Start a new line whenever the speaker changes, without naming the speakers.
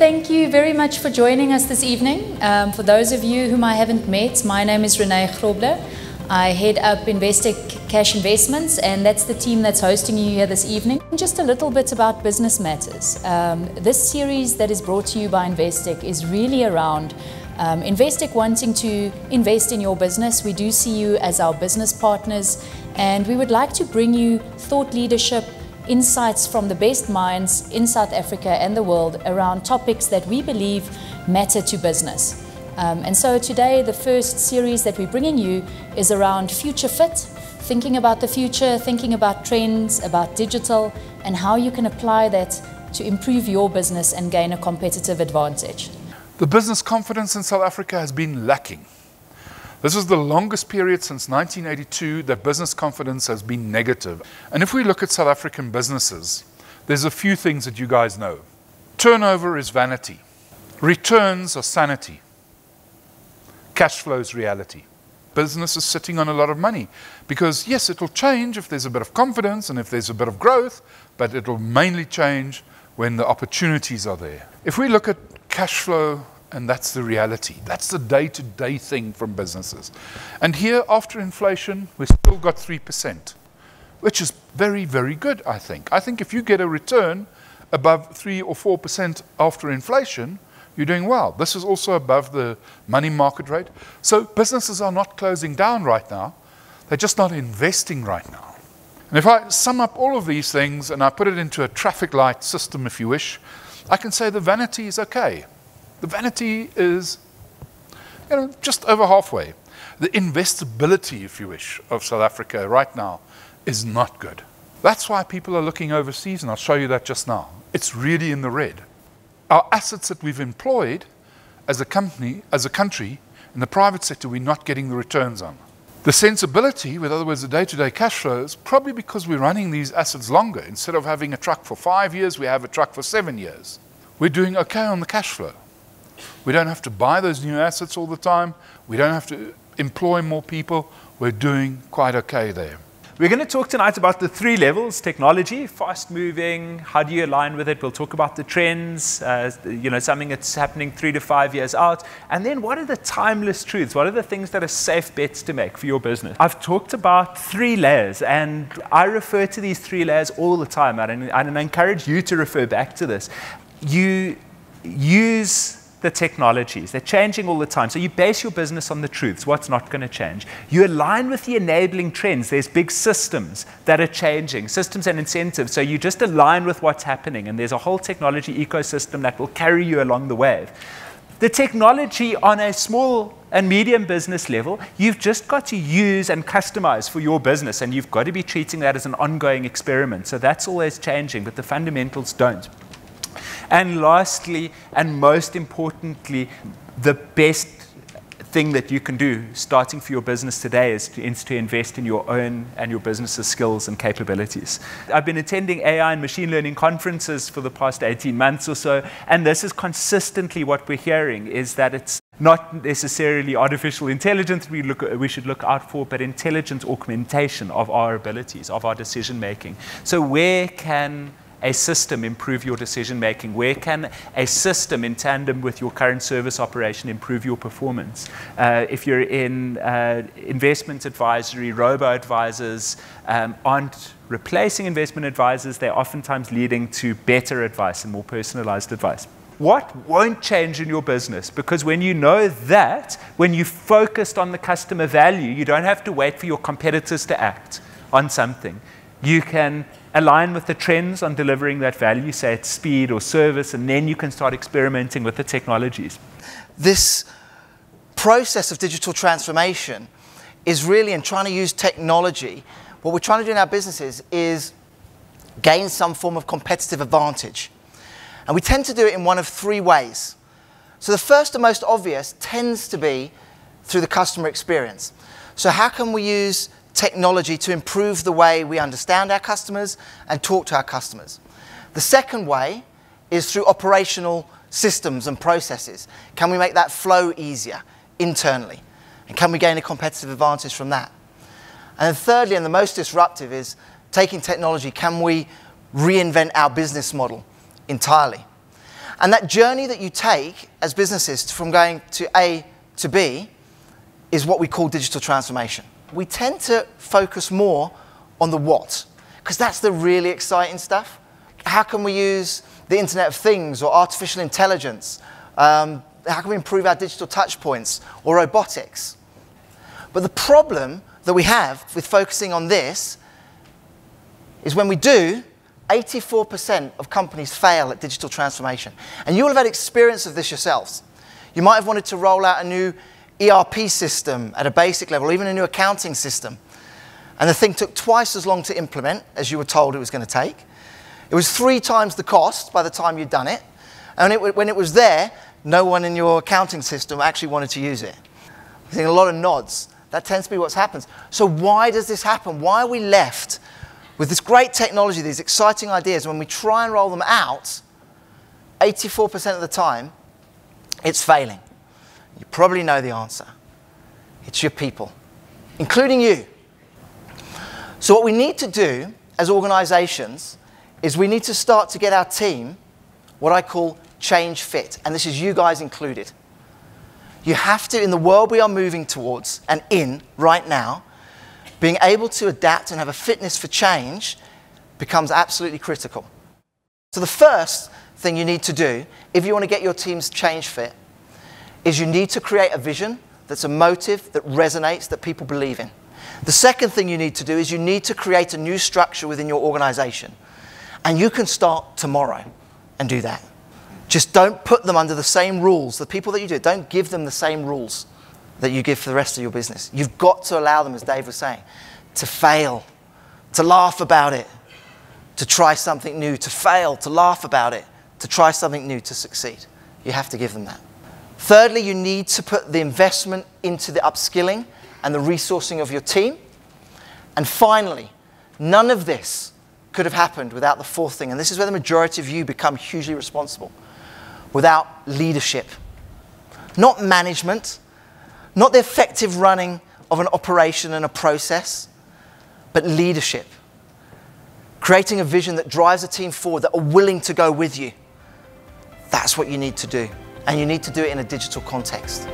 thank you very much for joining us this evening. For those of you whom I haven't met, my name is Grobler. I head up Investec Cash Investments, and that's the team that's hosting you here this evening. Just a little bit about business matters. This series that is brought to you by Investec is really around Investec wanting to invest in your business. We do see you as our business partners, and we would like to bring you thought leadership, insights from the best minds in South Africa and the world around topics that we believe matter to business. And so today, the first series that we're bringing you is around future fit, thinking about the future, thinking about trends, about digital, and how you can apply that to improve your business and gain a competitive advantage.
The business confidence in South Africa has been lacking. This is the longest period since 1982 that business confidence has been negative. And if we look at South African businesses, there's a few things that you guys know. Turnover is vanity. Returns are sanity. Cash flow is reality. Business is sitting on a lot of money because, yes, it'll change if there's a bit of confidence and if there's a bit of growth, but it'll mainly change when the opportunities are there. If we look at cash flow, and that's the reality. That's the day-to-day thing from businesses. And here, after inflation, we've still got 3%, which is very, very good, I think. I think if you get a return above 3 or 4% after inflation, you're doing well. This is also above the money market rate. So businesses are not closing down right now. They're just not investing right now. And if I sum up all of these things and I put it into a traffic light system, if you wish, I can say the vanity is okay. The vanity is, just over halfway. The investability, if you wish, of South Africa right now is not good. That's why people are looking overseas, and I'll show you that just now. It's really in the red. Our assets that we've employed as a company, as a country, in the private sector, we're not getting the returns on. The sensibility, with other words, the day-to-day cash flows, probably because we're running these assets longer. Instead of having a truck for 5 years, we have a truck for 7 years. We're doing okay on the cash flow. We don't have to buy those new assets all the time. We don't have to employ more people. We're doing quite okay there.
We're going to talk tonight about the 3 levels: technology, fast-moving, how do you align with it? We'll talk about the trends, something that's happening 3 to 5 years out. And then what are the timeless truths? What are the things that are safe bets to make for your business? I've talked about 3 layers, and I refer to these 3 layers all the time, and I encourage you to refer back to this. You use the technologies. They're changing all the time. So you base your business on the truths, what's not going to change. You align with the enabling trends. There's big systems that are changing, systems and incentives. So you just align with what's happening, and there's a whole technology ecosystem that will carry you along the wave. The technology on a small and medium business level, you've just got to use and customize for your business, and you've got to be treating that as an ongoing experiment. So that's always changing, but the fundamentals don't. And lastly, and most importantly, the best thing that you can do starting for your business today is to invest in your own and your business's skills and capabilities. I've been attending AI and machine learning conferences for the past 18 months or so, and this is consistently what we're hearing, is that it's not necessarily artificial intelligence we should look out for, but intelligent augmentation of our abilities, of our decision making. So where can a system improve your decision making? Where can a system in tandem with your current service operation improve your performance? If you're in investment advisory, robo-advisors aren't replacing investment advisors, they're oftentimes leading to better advice and more personalized advice. What won't change in your business? Because when you know that, when you focused on the customer value, you don't have to wait for your competitors to act on something. You can align with the trends on delivering that value, say it's speed or service, and then you can start experimenting with the technologies.
This process of digital transformation is really in trying to use technology. What we're trying to do in our businesses is gain some form of competitive advantage. And we tend to do it in one of 3 ways. So the first and most obvious tends to be through the customer experience. So how can we use technology to improve the way we understand our customers and talk to our customers? The second way is through operational systems and processes. Can we make that flow easier internally? And can we gain a competitive advantage from that? And then thirdly, and the most disruptive, is taking technology. Can we reinvent our business model entirely? And that journey that you take as businesses from going to A to B is what we call digital transformation. We tend to focus more on the what, because that's the really exciting stuff. How can we use the Internet of Things or artificial intelligence? How can we improve our digital touch points or robotics? But the problem that we have with focusing on this is when we do, 84% of companies fail at digital transformation. And you will have had experience of this yourselves. You might have wanted to roll out a new ERP system at a basic level, or even a new accounting system. And the thing took twice as long to implement as you were told it was going to take. It was 3 times the cost by the time you'd done it. And when it was there, no one in your accounting system actually wanted to use it. I'm seeing a lot of nods. That tends to be what happens. So why does this happen? Why are we left with this great technology, these exciting ideas, when we try and roll them out, 84% of the time, it's failing? You probably know the answer. It's your people, including you. So what we need to do as organizations is we need to start to get our team what I call change fit, and this is you guys included. You have to, in the world we are moving towards and in right now, being able to adapt and have a fitness for change becomes absolutely critical. So the first thing you need to do, if you want to get your teams change fit, is you need to create a vision that's a motive, that resonates, that people believe in. The second thing you need to do is you need to create a new structure within your organization. And you can start tomorrow and do that. Just don't put them under the same rules. The people that you do, don't give them the same rules that you give for the rest of your business. You've got to allow them, as Dave was saying, to fail, to laugh about it, to try something new, to fail, to laugh about it, to try something new, to succeed. You have to give them that. Thirdly, you need to put the investment into the upskilling and the resourcing of your team. And finally, none of this could have happened without the fourth thing, and this is where the majority of you become hugely responsible, without leadership. Not management, not the effective running of an operation and a process, but leadership. Creating a vision that drives a team forward, that are willing to go with you. That's what you need to do. And you need to do it in a digital context.